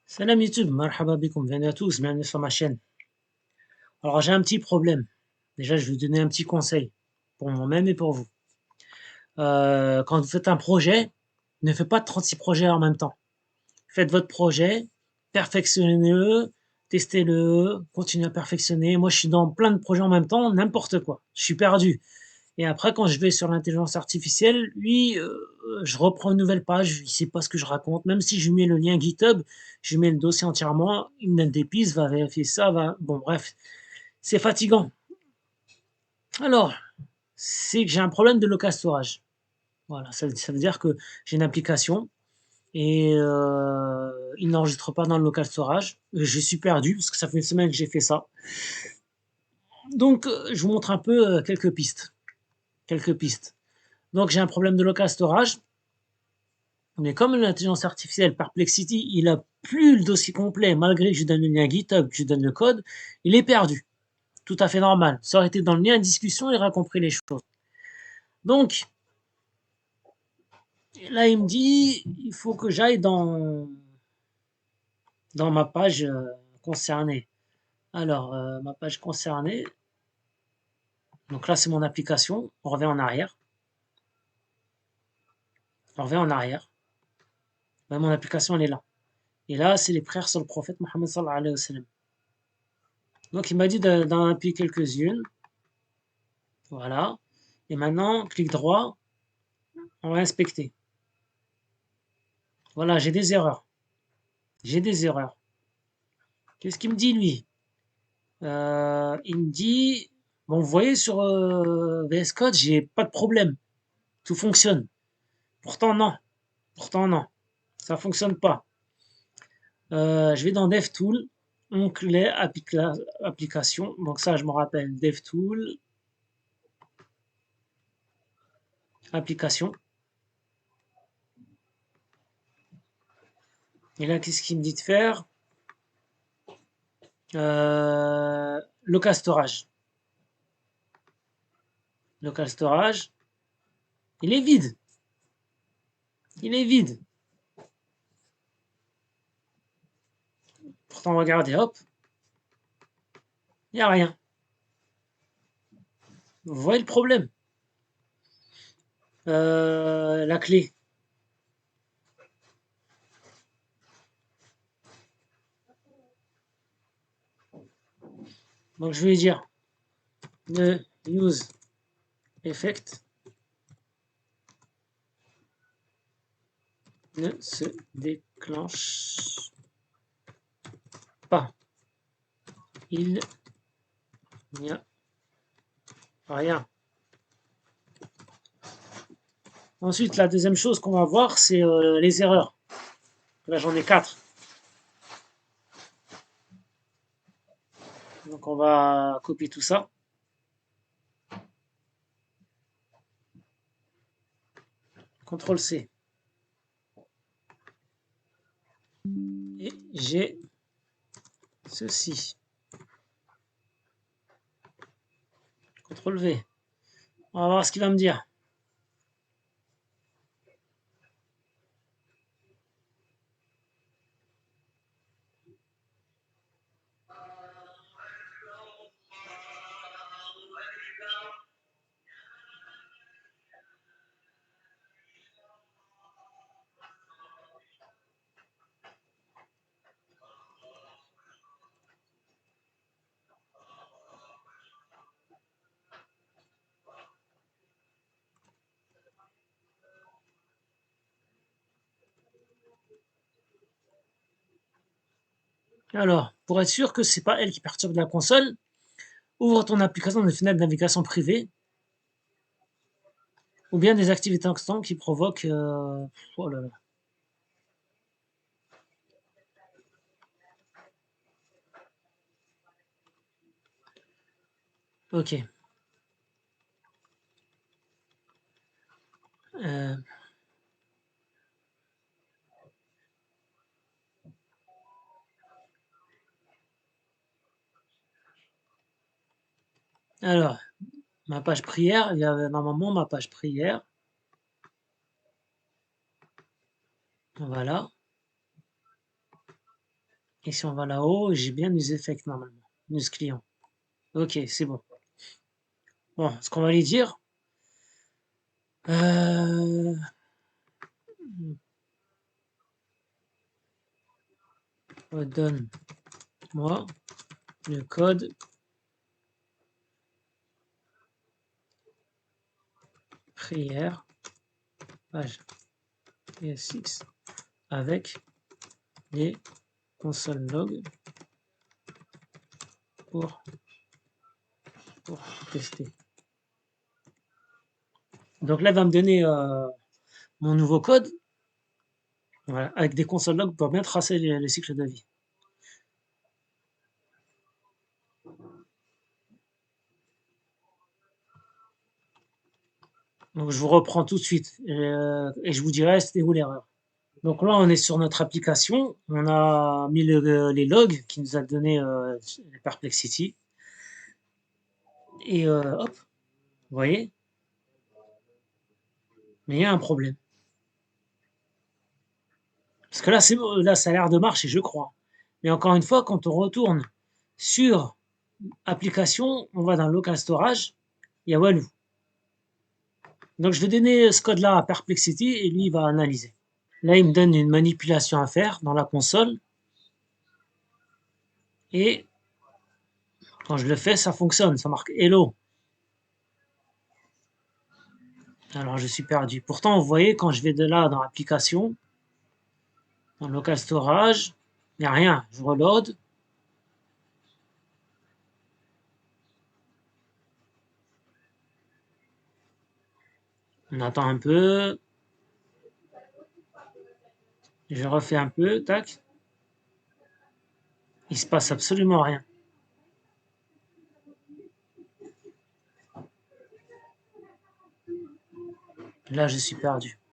Salam YouTube, marhaba bikoum, bienvenue à tous, bienvenue sur ma chaîne. Alors j'ai un petit problème. Déjà, je vais vous donner un petit conseil pour moi-même et pour vous. Quand vous faites un projet, ne faites pas 36 projets en même temps. Faites votre projet, perfectionnez-le, testez-le, continuez à perfectionner. Moi, je suis dans plein de projets en même temps, n'importe quoi. Je suis perdu. Et après, quand je vais sur l'intelligence artificielle, lui, je reprends une nouvelle page, il sait pas ce que je raconte. Même si je lui mets le lien GitHub, je lui mets le dossier entièrement, il me donne des pistes, va vérifier ça, va... Bon, bref, c'est fatigant. Alors, c'est que j'ai un problème de local storage. Voilà, ça veut dire que j'ai une application et il n'enregistre pas dans le local storage. Je suis perdu parce que ça fait une semaine que j'ai fait ça. Donc, je vous montre un peu quelques pistes. Quelques pistes. Donc, j'ai un problème de local storage. Mais comme l'intelligence artificielle Perplexity, il a plus le dossier complet, malgré que je lui donne le lien GitHub, que je lui donne le code, il est perdu. Tout à fait normal. Ça aurait été dans le lien de discussion, il aurait compris les choses. Donc, là, il me dit, il faut que j'aille dans ma page concernée. Alors, ma page concernée, donc là, c'est mon application. On revient en arrière. On revient en arrière. Ben, mon application, elle est là. Et là, c'est les prières sur le prophète Mohammed sallallahu alayhi wa sallam. Donc, il m'a dit d'en appuyer quelques-unes. Voilà. Et maintenant, clic droit, on va inspecter. Voilà, j'ai des erreurs. J'ai des erreurs. Qu'est-ce qu'il me dit, lui? Il me dit, bon, vous voyez, sur VS Code, j'ai pas de problème. Tout fonctionne. Pourtant, non. Pourtant, non. Ça fonctionne pas. Je vais dans DevTools, onglet application. Donc ça, je me rappelle, DevTools, application. Et là, qu'est-ce qu'il me dit de faire? Local storage. Local storage. Il est vide. Il est vide. Pourtant, regardez, hop. Il n'y a rien. Vous voyez le problème? La clé. Donc je vais dire ne use effect ne se déclenche pas. Il n'y a rien. Ensuite, la deuxième chose qu'on va voir, c'est les erreurs. Là, j'en ai 4. Donc, on va copier tout ça. CTRL C. Et j'ai ceci. CTRL V. On va voir ce qu'il va me dire. Alors, pour être sûr que c'est pas elle qui perturbe la console, ouvre ton application dans une fenêtre de navigation privée ou bien des activités instantantes qui provoquent... oh là là. Ok. Alors, ma page prière, il y avait normalement ma page prière. Voilà. Et si on va là-haut, j'ai bien News Effect normalement. News client. Ok, c'est bon. Bon, ce qu'on va lui dire. Euh, Donne-moi le code prière page ESX avec les console log pour tester. Donc là, il va me donner mon nouveau code, voilà, avec des console logs pour bien tracer les cycles de vie. Donc je vous reprends tout de suite et je vous dirai c'était où l'erreur. Donc là, on est sur notre application. On a mis les logs qui nous a donné Perplexity. Et hop, vous voyez, mais il y a un problème. Parce que là, là, ça a l'air de marcher, je crois. Mais encore une fois, quand on retourne sur application, on va dans local storage, il y a Walou. Donc je vais donner ce code-là à Perplexity et lui, il va analyser. Là, il me donne une manipulation à faire dans la console. Et quand je le fais, ça fonctionne. Ça marque Hello. Alors je suis perdu. Pourtant, vous voyez, quand je vais de là dans application, dans local storage, il n'y a rien. Je reload. On attend un peu. Je refais un peu. Tac. Il se passe absolument rien. Là, je suis perdu.